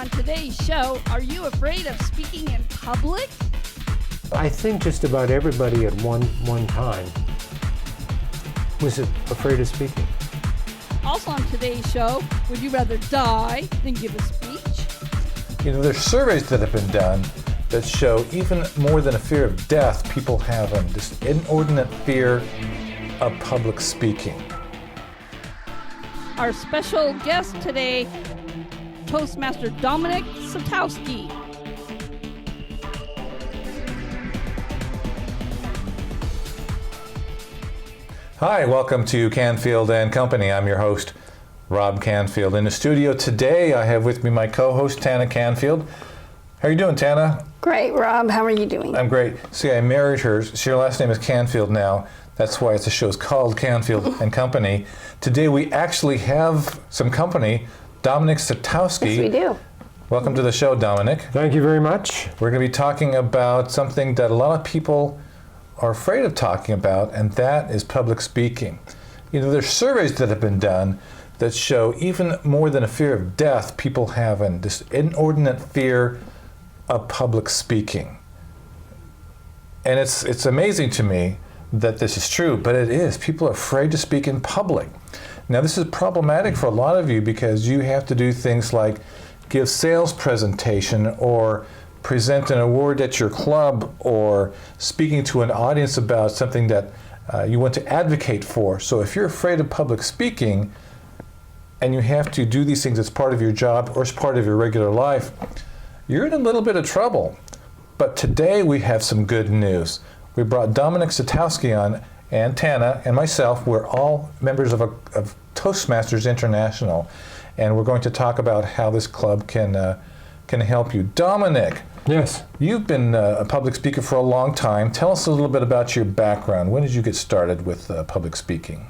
On today's show, are you afraid of speaking in public? I think just about everybody at one time was afraid of speaking. Also on today's show, would you rather die than give a speech? You know, there's surveys that have been done that show even more than a fear of death, people have this inordinate fear of public speaking. Our special guest today, Toastmaster Dominic Sitowski. Hi, welcome to Canfield Company. I'm your host, Rob Canfield. In the studio today, I have with me my co-host, Tana Canfield. How are you doing, Tana? Great, Rob. How are you doing? I'm great. See, I married her. Her last name is Canfield now. That's why the show's called Canfield and Company. Today we actually have some company, Dominic Sitowski. Yes, we do. Welcome to the show, Dominic. Thank you very much. We're going to be talking about something that a lot of people are afraid of talking about, and that is public speaking. You know, there's surveys that have been done that show even more than a fear of death, people have this inordinate fear of public speaking. And it's amazing to me that this is true, but it is. People are afraid to speak in public. Now, this is problematic for a lot of you because you have to do things like give sales presentation or present an award at your club or speaking to an audience about something that you want to advocate for. So if you're afraid of public speaking and you have to do these things as part of your job or as part of your regular life, you're in a little bit of trouble. But today we have some good news. We brought Dominic Sitowski on, and Tana and myself. We're all members of Toastmasters International, and we're going to talk about how this club can help you. Dominic, yes, you've been a public speaker for a long time. Tell us a little bit about your background. When did you get started with public speaking?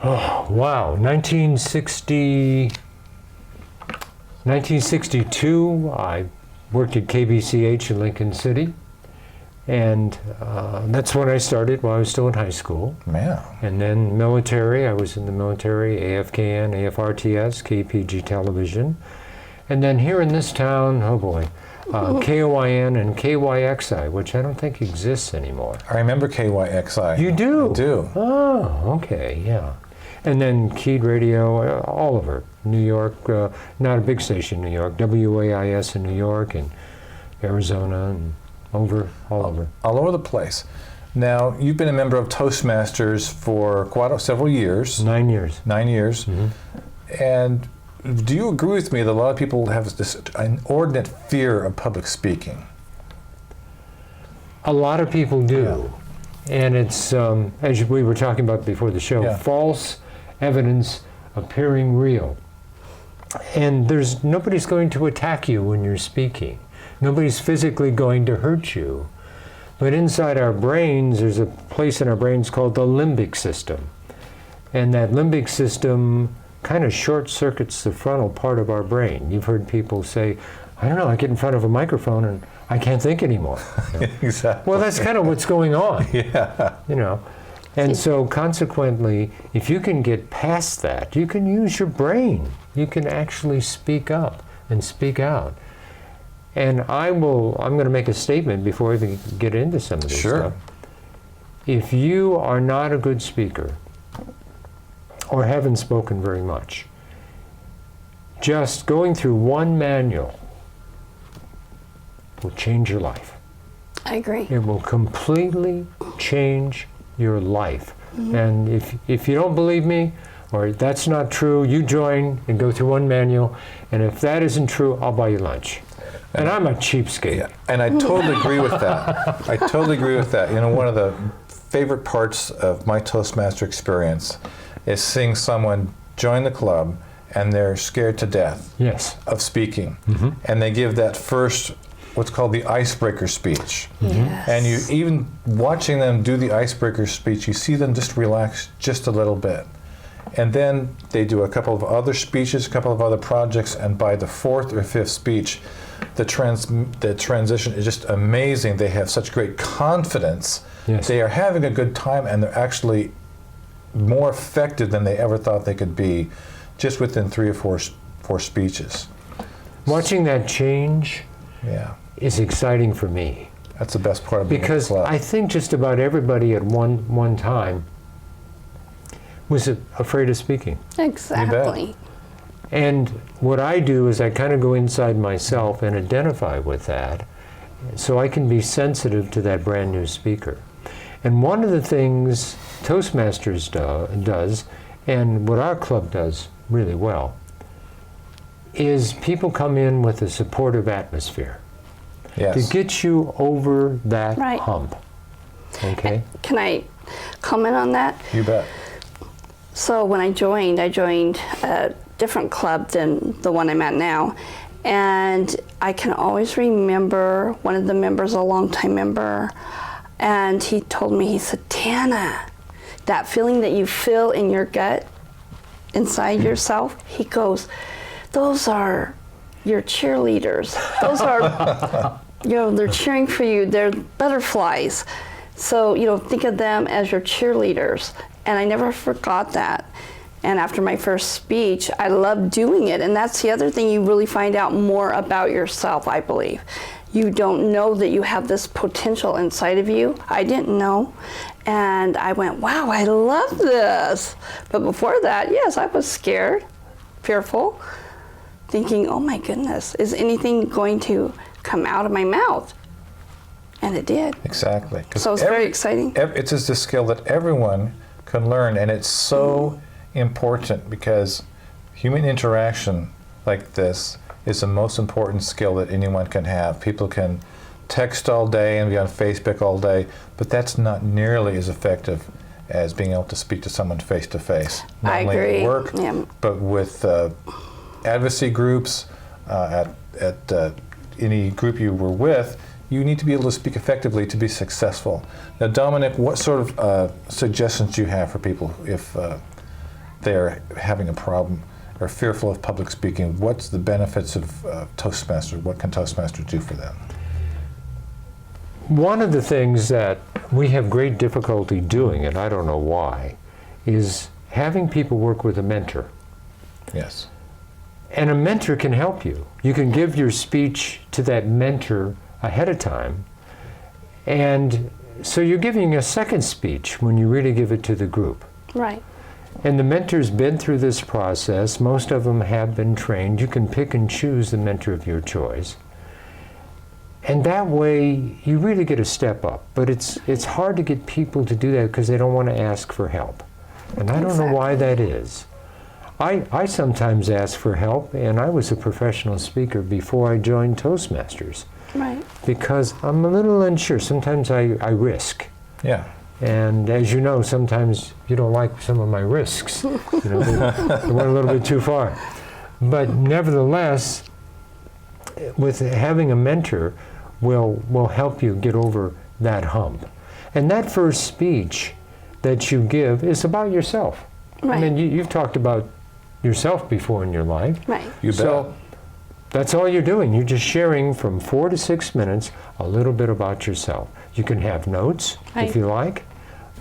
Oh, wow. 1962, I worked at KBCH in Lincoln City. And that's when I started, while I was still in high school. Yeah. And then military, I was in the military, AFKN, AFRTS, KPG Television. And then here in this town, oh boy, KOIN and KYXI, which I don't think exists anymore. I remember KYXI. You do? I do. Oh, okay, yeah. And then Keyed Radio, all over. New York, not a big station in New York, WAIS in New York and Arizona and all over the place. Now, you've been a member of Toastmasters for several years. 9 years. 9 years. Mm-hmm. And do you agree with me that a lot of people have this inordinate fear of public speaking? A lot of people do. Yeah. And it's, as we were talking about before the show, false evidence appearing real. And nobody's going to attack you when you're speaking. Nobody's physically going to hurt you. But inside our brains, there's a place in our brains called the limbic system. And that limbic system kind of short circuits the frontal part of our brain. You've heard people say, I don't know, I get in front of a microphone and I can't think anymore. You know? Exactly. Well, that's kind of what's going on. Yeah. You know. And so consequently, if you can get past that, you can use your brain. You can actually speak up and speak out. And I'm going to make a statement before I even get into some of this stuff. If you are not a good speaker or haven't spoken very much, just going through one manual will change your life. I agree. It will completely change your life. Mm-hmm. And if you don't believe me, or that's not true, you join and go through one manual. And if that isn't true, I'll buy you lunch. And I'm a cheapskate. Yeah, and I totally agree with that. I totally agree with that. You know, one of the favorite parts of my Toastmaster experience is seeing someone join the club and they're scared to death of speaking. Mm-hmm. And they give that first, what's called the icebreaker speech. Mm-hmm. Yes. And you even watching them do the icebreaker speech, you see them just relax just a little bit. And then they do a couple of other speeches, a couple of other projects, and by the fourth or fifth speech, the transition is just amazing. They have such great confidence. Yes. They are having a good time, and they're actually more effective than they ever thought they could be just within 3 or 4 speeches. Watching that change Yeah. is exciting for me. That's the best part of being Because in the club. I think just about everybody at one time was afraid of speaking. Exactly. And what I do is I kind of go inside myself and identify with that so I can be sensitive to that brand new speaker. And one of the things Toastmasters does, and what our club does really well, is people come in with a supportive atmosphere Yes. to get you over that Right. hump. Okay? Can I comment on that? You bet. So when I joined a different club than the one I'm at now. And I can always remember one of the members, a longtime member, and he told me, he said, Tana, that feeling that you feel in your gut, inside yourself, he goes, those are your cheerleaders. Those are, they're cheering for you. They're butterflies. So, think of them as your cheerleaders. And I never forgot that. And after my first speech, I loved doing it. And that's the other thing, you really find out more about yourself, I believe. You don't know that you have this potential inside of you. I didn't know. And I went, wow, I love this. But before that, yes, I was scared, fearful, thinking, oh my goodness, is anything going to come out of my mouth? And it did. Exactly. 'Cause So it's very exciting. It's just a skill that everyone can learn, and it's so important because human interaction like this is the most important skill that anyone can have. People can text all day and be on Facebook all day, but that's not nearly as effective as being able to speak to someone face to face. Not I only agree. at work, Yeah. but with advocacy groups, at any group you were with, you need to be able to speak effectively to be successful. Now, Dominic, what sort of suggestions do you have for people if they're having a problem or fearful of public speaking? What's the benefits of Toastmasters? What can Toastmasters do for them? One of the things that we have great difficulty doing, and I don't know why, is having people work with a mentor. Yes. And a mentor can help you. You can give your speech to that mentor ahead of time. And so you're giving a second speech when you really give it to the group. Right. And the mentor's been through this process. Most of them have been trained. You can pick and choose the mentor of your choice. And that way, you really get a step up. But it's hard to get people to do that because they don't want to ask for help. And I don't know why that is. I sometimes ask for help, and I was a professional speaker before I joined Toastmasters. Right. Because I'm a little unsure. Sometimes I risk. Yeah. And as you know, sometimes you don't like some of my risks. They went a little bit too far. But nevertheless, with having a mentor will help you get over that hump. And that first speech that you give is about yourself. Right. I mean, you've talked about yourself before in your life. Right. You bet. So that's all you're doing. You're just sharing from 4 to 6 minutes a little bit about yourself. You can have notes Right. if you like,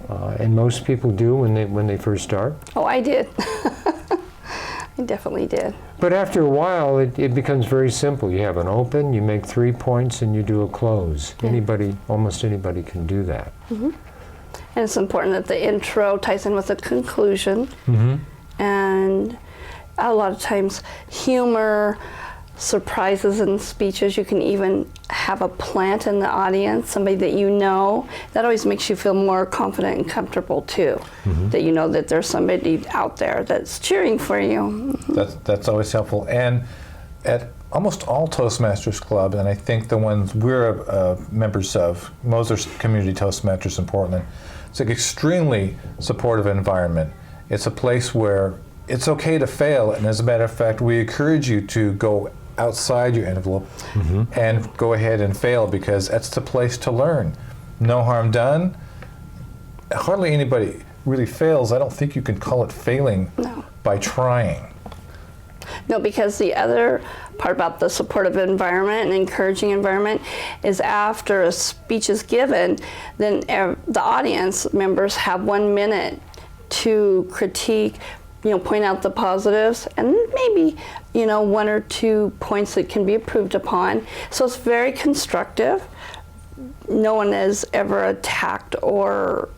and most people do when they first start. Oh, I did. I definitely did. But after a while, it becomes very simple. You have an open, you make 3 points, and you do a close. Yeah. Almost anybody can do that. And it's important that the intro ties in with the conclusion. Mm-hmm. And a lot of times, humor, surprises in speeches. You can even have a plant in the audience, somebody that you know. That always makes you feel more confident and comfortable too. Mm-hmm. That you know that there's somebody out there that's cheering for you. That's always helpful. And at almost all Toastmasters Club, and I think the ones we're members of, Moser's Community Toastmasters in Portland, it's an extremely supportive environment. It's a place where it's okay to fail, and as a matter of fact, we encourage you to go outside your envelope and go ahead and fail, because that's the place to learn. No harm done. Hardly anybody really fails. I don't think you can call it failing by trying. No, because the other part about the supportive environment and encouraging environment is after a speech is given, then the audience members have 1 minute to critique, point out the positives and maybe, one or two points that can be improved upon. So it's very constructive. No one is ever attacked or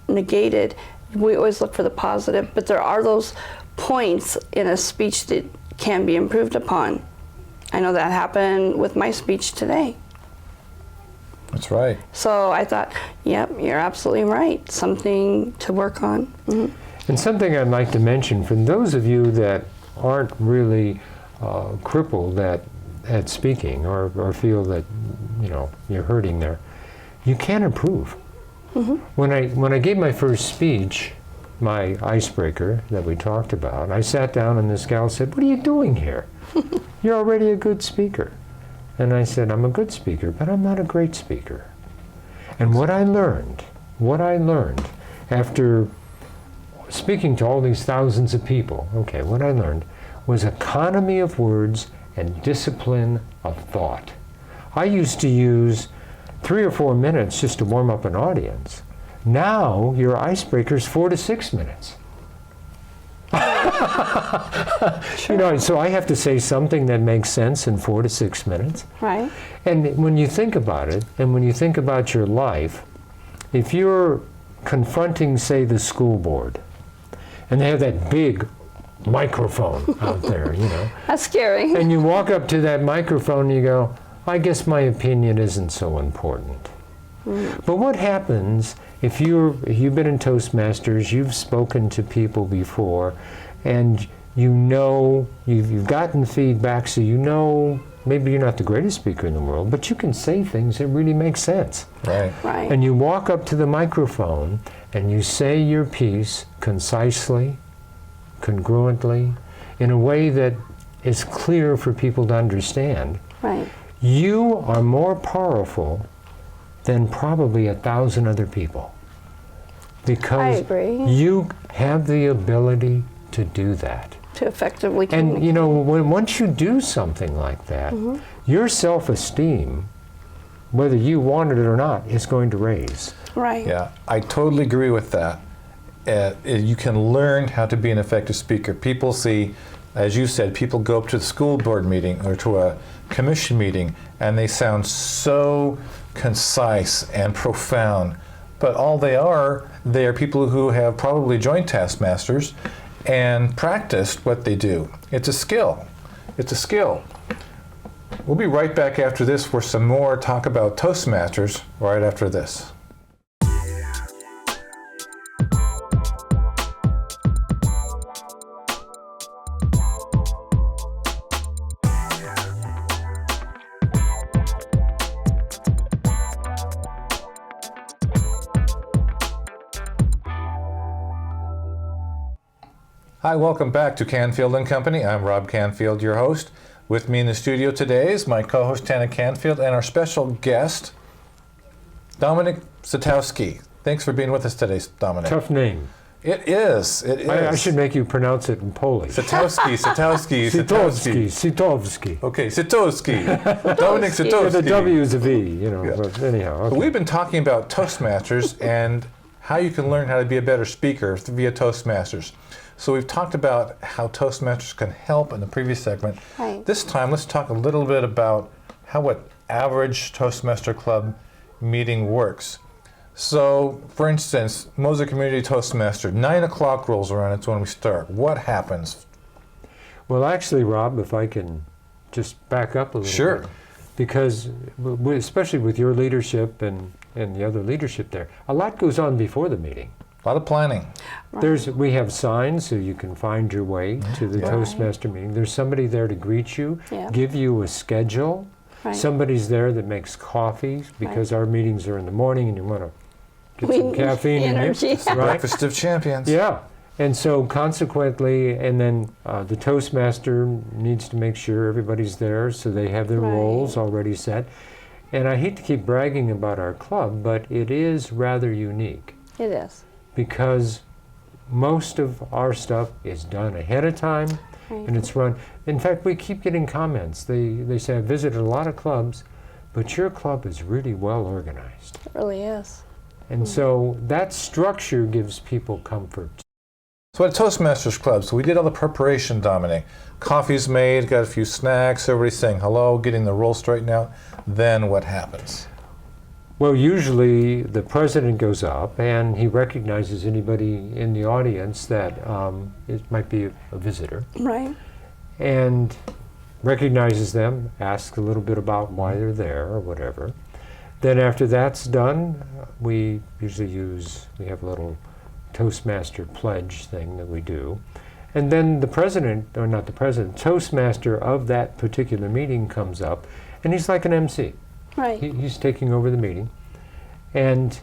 negated. We always look for the positive, but there are those points in a speech that can be improved upon. I know that happened with my speech today. That's right. So I thought, yep, you're absolutely right. Something to work on. Mm-hmm. And something I'd like to mention for those of you that aren't really crippled at speaking or feel that you're hurting there, you can improve. Mm-hmm. When I gave my first speech, my icebreaker that we talked about, I sat down and this gal said, "What are you doing here? You're already a good speaker." And I said, "I'm a good speaker, but I'm not a great speaker." And what I learned after speaking to all these thousands of people, what I learned was economy of words and discipline of thought. I used to use 3 or 4 minutes just to warm up an audience. Now your icebreaker's 4 to 6 minutes. Sure. So I have to say something that makes sense in 4 to 6 minutes. Right. And when you think about it, and when you think about your life, if you're confronting, say, the school board, and they have that big microphone out there, That's scary. and you walk up to that microphone and you go, "I guess my opinion isn't so important." But what happens if you've been in Toastmasters, you've spoken to people before, and you've gotten feedback, so maybe you're not the greatest speaker in the world, but you can say things that really make sense. Right. Right. And you walk up to the microphone and you say your piece concisely, congruently, in a way that is clear for people to understand. Right. You are more powerful than probably 1,000 other people. I Because agree. you have the ability to do that. To effectively And communicate. once you do something like that, your self-esteem, whether you want it or not, is going to raise. Right. Yeah, I totally agree with that. You can learn how to be an effective speaker. People see, as you said, people go up to the school board meeting or to a commission meeting and they sound so concise and profound. But all they are people who have probably joined Toastmasters and practiced what they do. It's a skill. It's a skill. We'll be right back after this for some more talk about Toastmasters right after this. Hi, welcome back to Canfield Company. I'm Rob Canfield, your host. With me in the studio today is my co-host Tana Canfield and our special guest, Dominic Sitowski. Thanks for being with us today, Dominic. Tough name. It is. It is. I should make you pronounce it in Polish. Sitowski. Sitowski. Okay, Sitowski. Dominic Sitowski. Yeah, the W is a V, but anyhow. Okay. We've been talking about Toastmasters and how you can learn how to be a better speaker via Toastmasters. So we've talked about how Toastmasters can help in the previous segment. Right. This time, let's talk a little bit about how an average Toastmaster Club meeting works. So, for instance, Moser Community Toastmaster, 9 o'clock rolls around, it's when we start. What happens? Well, actually, Rob, if I can just back up a little Sure. bit. Because, especially with your leadership and the other leadership there, a lot goes on before the meeting. A lot of planning. Right. We have signs so you can find your way to the Right. Toastmaster meeting. There's somebody there to greet you, Yeah. give you a schedule. Right. Somebody's there that makes coffee because our meetings are in the morning and you want to get some We- caffeine in energy. you. Right? Breakfast of Champions. Yeah. And so consequently, and then the Toastmaster needs to make sure everybody's there so they have their Right. roles already set. And I hate to keep bragging about our club, but it is rather unique It is. because most of our stuff is done ahead of time Right. and it's run. In fact, we keep getting comments. They say, "I've visited a lot of clubs, but your club is really well organized." It really is. And so that structure gives people comfort. So at Toastmasters Club, so we did all the preparation, Dominic. Coffee's made, got a few snacks, everybody's saying hello, getting the roll straightened out. Then what happens? Well, usually the president goes up and he recognizes anybody in the audience that it might be a visitor. Right. And recognizes them, asks a little bit about why they're there or whatever. Then after that's done, we usually we have a little Toastmaster pledge thing that we do. And then the president, or not the president, Toastmaster of that particular meeting comes up, and he's like an MC. Right. He's taking over the meeting. And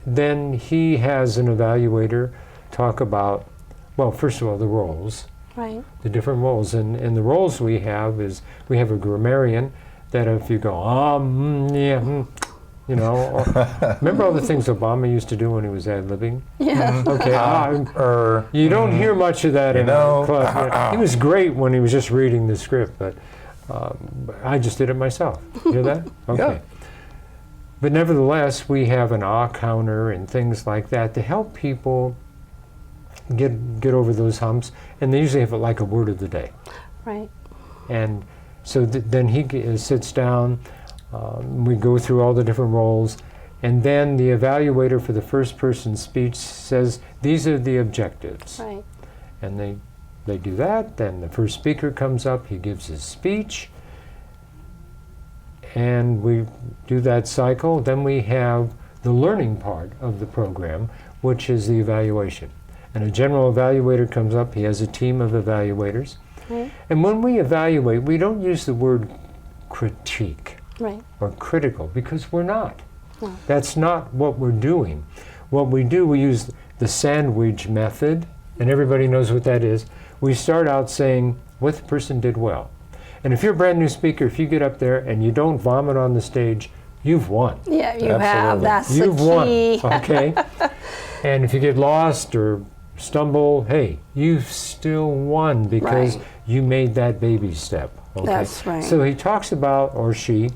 then he has an evaluator talk about, well, first of all, the roles. Right. The different roles. And the roles we have is, we have a grammarian that if you go, you know, remember all the things Obama used to do when he was ad-libbing? Yeah. Okay, you don't hear much of that in our club. He was great when he was just reading the script, but I just did it myself. You hear that? Okay. Yeah. But nevertheless, we have an counter and things like that to help people get over those humps, and they usually have like a word of the day. Right. And so then he sits down, we go through all the different roles, and then the evaluator for the first person speech says, these are the objectives. Right. And they do that, then the first speaker comes up, he gives his speech, and we do that cycle. Then we have the learning part of the program, which is the evaluation. And a general evaluator comes up, he has a team of evaluators. Right. And when we evaluate, we don't use the word critique Right. or critical, because we're not. No. That's not what we're doing. What we do, we use the sandwich method, and everybody knows what that is. We start out saying what the person did well. And if you're a brand new speaker, if you get up there and you don't vomit on the stage, you've won. Yeah, you Absolutely. have. That's You've the key. won, okay? And if you get lost or stumble, hey, you've still won because Right. you made that baby step. Okay? That's right. So he talks about, or she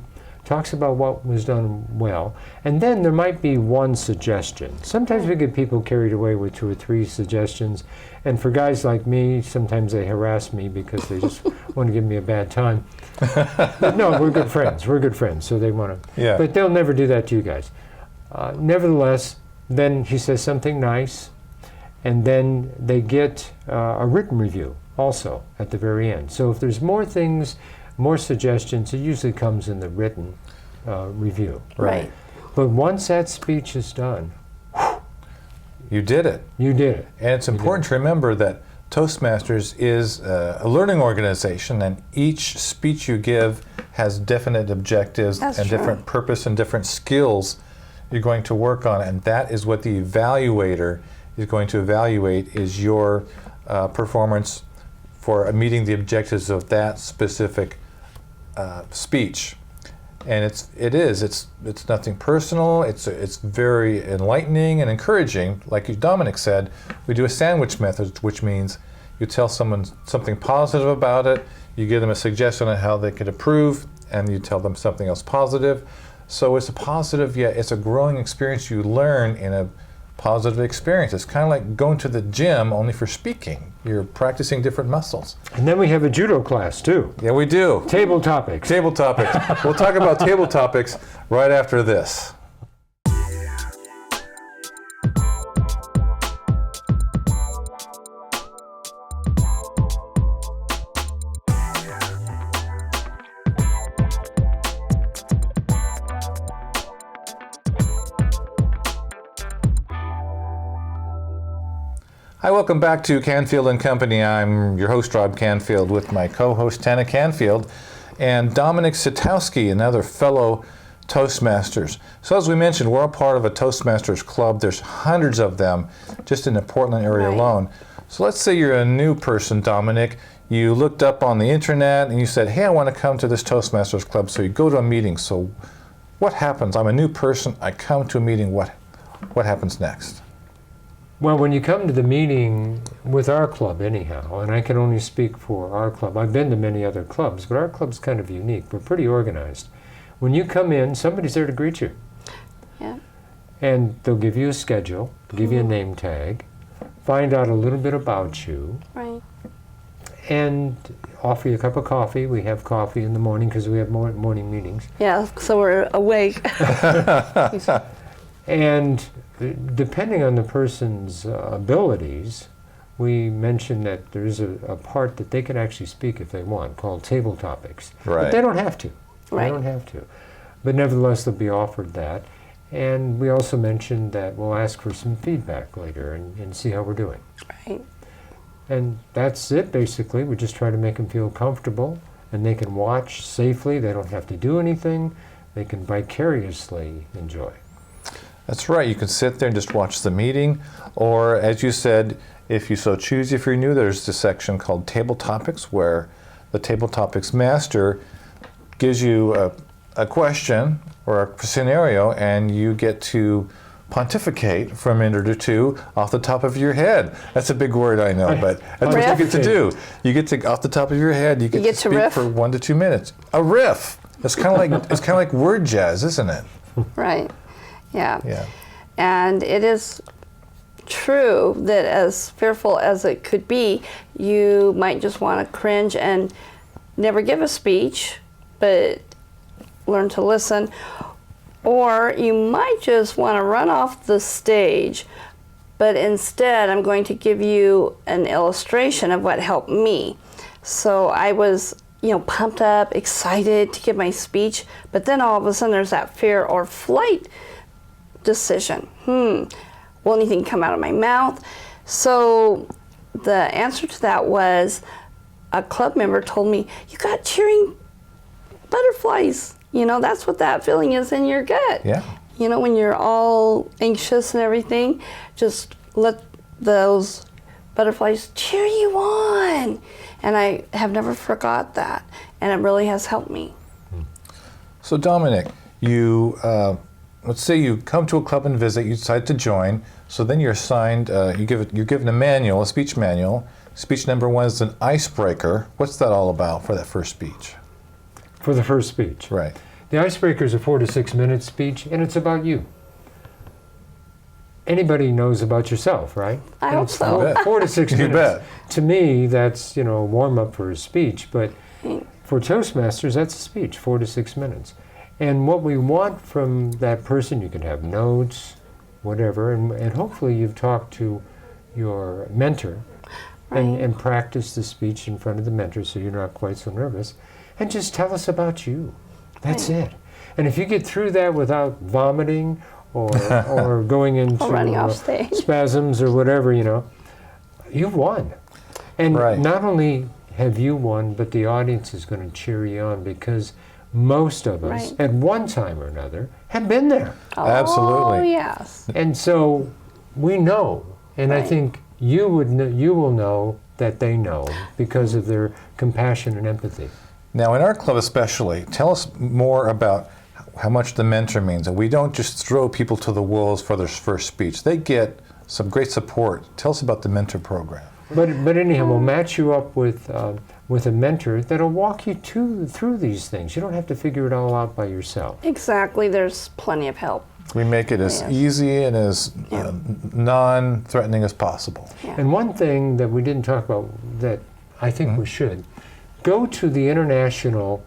talks about what was done well, and then there might be one suggestion. Sometimes we get people carried away with 2 or 3 suggestions, and for guys like me, sometimes they harass me because they just want to give me a bad time. But no, we're good friends. We're good friends, so they want to. Yeah. But they'll never do that to you guys. Nevertheless, then he says something nice, and then they get a written review also at the very end. So if there's more things, more suggestions, it usually comes in the written review. Right. But once that speech is done, You did it. you did it. And it's important to remember that Toastmasters is a learning organization, and each speech you give has definite objectives That's and true. different purpose and different skills you're going to work on, and that is what the evaluator is going to evaluate, is your performance for meeting the objectives of that specific speech. And it's nothing personal. It's very enlightening and encouraging. Like Dominic said, we do a sandwich method, which means you tell someone something positive about it, you give them a suggestion on how they could improve, and you tell them something else positive. So it's a positive, it's a growing experience. You learn in a positive experience. It's kind of like going to the gym, only for speaking. You're practicing different muscles. And then we have a judo class too. Yeah, we do. Table topics. Table topics. We'll talk about table topics right after this. Hi, welcome back to Canfield Company. I'm your host, Rob Canfield, with my co-host, Tana Canfield, and Dominic Sitowski, another fellow Toastmasters. So as we mentioned, we're a part of a Toastmasters club. There's hundreds of them just in the Portland area Right. alone. So let's say you're a new person, Dominic. You looked up on the internet and you said, hey, I want to come to this Toastmasters club. So you go to a meeting. So what happens? I'm a new person. I come to a meeting. What happens next? Well, when you come to the meeting with our club anyhow, and I can only speak for our club, I've been to many other clubs, but our club's kind of unique. We're pretty organized. When you come in, somebody's there to greet you. Yeah. And they'll give you a schedule, give you a name tag, find out a little bit about you, Right. and offer you a cup of coffee. We have coffee in the morning because we have morning meetings. Yeah, so we're awake. And depending on the person's abilities, we mentioned that there's a part that they can actually speak if they want, called table topics. Right. But they don't have to. Right. They don't have to. But nevertheless, they'll be offered that. And we also mentioned that we'll ask for some feedback later and see how we're doing. Right. And that's it, basically. We just try to make them feel comfortable, and they can watch safely. They don't have to do anything. They can vicariously enjoy. That's right. You can sit there and just watch the meeting, or as you said, if you so choose, if you're new, there's this section called Table Topics, where the Table Topics master gives you a question or a scenario, and you get to pontificate for a minute or two off the top of your head. That's a big word, I know, but that's what you get to do. You get to, off the top of your head, you get to speak riff? for 1 to 2 minutes. A riff. It's kind of like word jazz, isn't it? Right. Yeah. Yeah. And it is true that as fearful as it could be, you might just want to cringe and never give a speech, but learn to listen. Or you might just want to run off the stage, but instead I'm going to give you an illustration of what helped me. So I was, pumped up, excited to give my speech, but then all of a sudden there's that fear or flight decision. Will anything come out of my mouth? So the answer to that was, a club member told me, you got cheering butterflies. That's what that feeling is in your gut. Yeah. When you're all anxious and everything, just let those butterflies cheer you on. And I have never forgot that. And it really has helped me. So Dominic, you let's say you come to a club and visit, you decide to join, so then you're assigned, you're given a manual, a speech manual. Speech number 1 is an icebreaker. What's that all about for that first speech? For the first speech. Right. The icebreaker is a 4 to 6 minute speech, and it's about you. Anybody knows about yourself, right? I And hope it's so. 4 to 6 You minutes. bet. To me, that's a warm up for a speech, but for Toastmasters, that's a speech, 4 to 6 minutes. And what we want from that person, you can have notes, whatever, and hopefully you've talked to your mentor and practiced the speech in front of the mentor so you're not quite so nervous. And just tell us about you. That's it. And if you get through that without vomiting or going into running off stage. spasms or whatever, you've won. And not only have you won, but the audience is going to cheer you on because most of us, at one time or another, have been there. Oh, Absolutely. yes. And so we know, and I think you will know that they know because of their compassion and empathy. Now, in our club especially, tell us more about how much the mentor means. And we don't just throw people to the wolves for their first speech. They get some great support. Tell us about the mentor program. But anyhow, we'll match you up with a mentor that'll walk you through these things. You don't have to figure it all out by yourself. Exactly. There's plenty of help. We make it as easy and as non-threatening as possible. Yeah. And one thing that we didn't talk about that I think we should, go to the international,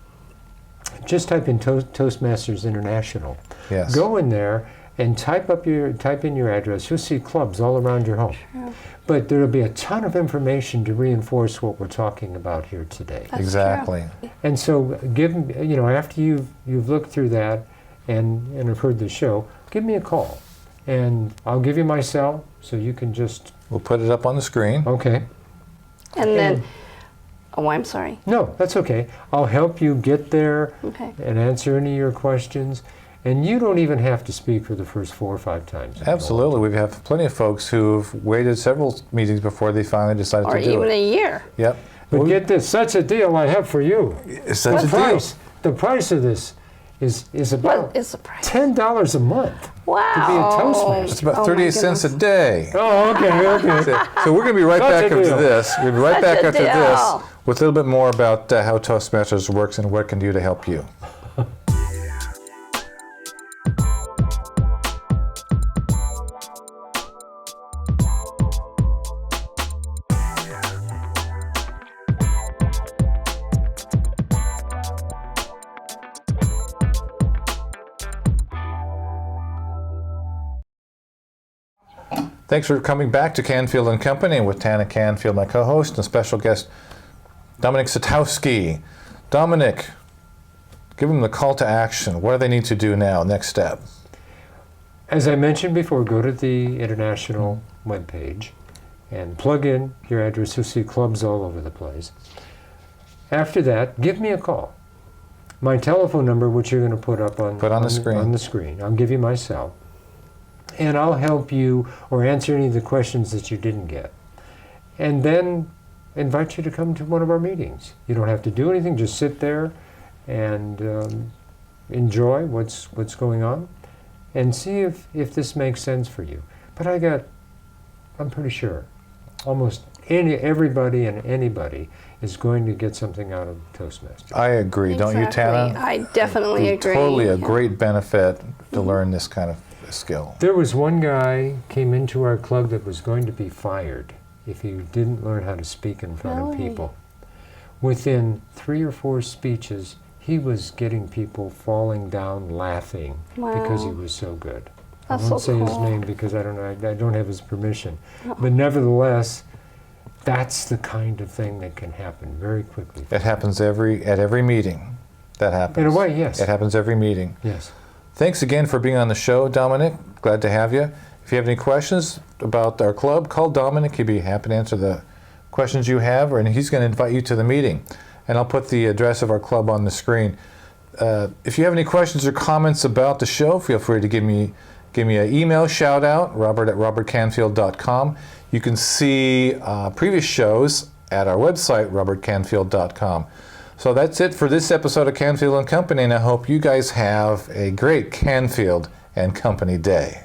just type in Toastmasters International. Yes. Go in there and type in your address. You'll see clubs all around your home. True. But there'll be a ton of information to reinforce what we're talking about here today. That's Exactly. true. And so after you've looked through that and have heard the show, give me a call. And I'll give you my cell so you can just... We'll put it up on the screen. Okay. And then, I'm sorry. No, that's okay. I'll help you get there and answer any of your questions. And you don't even have to speak for the first 4 or 5 times. Absolutely. We have plenty of folks who've waited several meetings before they finally decided to do it. Or even a year. Yep. But get this, such a deal I have for you. It's such a deal. The price of this is about What is the price? $10 a month Wow. to be a Toastmaster. It's about Oh, 38 my cents a goodness. day. Oh, okay. So we're going to be right Such back a after deal. this. We'll be right Such back a after this deal. with a little bit more about how Toastmasters works and what it can do to help you. Thanks for coming back to Canfield Company with Tana Canfield, my co-host, and special guest Dominic Sitowski. Dominic, give them the call to action. What do they need to do now? Next step. As I mentioned before, go to the international webpage and plug in your address. You'll see clubs all over the place. After that, give me a call. My telephone number, which you're going to put up on the screen. I'll give you my cell. And I'll help you or answer any of the questions that you didn't get. And then invite you to come to one of our meetings. You don't have to do anything. Just sit there and enjoy what's going on and see if this makes sense for you. But I'm pretty sure almost everybody and anybody is going to get something out of Toastmasters. I agree. Exactly. Don't you, Tana? I definitely agree. Totally a great benefit to learn this kind of skill. There was one guy came into our club that was going to be fired if he didn't learn how to speak in front of people. Within 3 or 4 speeches, he was getting people falling down laughing because he was so good. That's I won't so say cool. his name because I don't have his permission. But nevertheless, that's the kind of thing that can happen very quickly. It happens at every meeting. That happens. In a way, yes. It happens every meeting. Yes. Thanks again for being on the show, Dominic. Glad to have you. If you have any questions about our club, call Dominic. He'd be happy to answer the questions you have, and he's going to invite you to the meeting. And I'll put the address of our club on the screen. If you have any questions or comments about the show, feel free to give me an email shout out, robert@robertcanfield.com. You can see previous shows at our website, robertcanfield.com. So that's it for this episode of Canfield & Company, and I hope you guys have a great Canfield & Company day.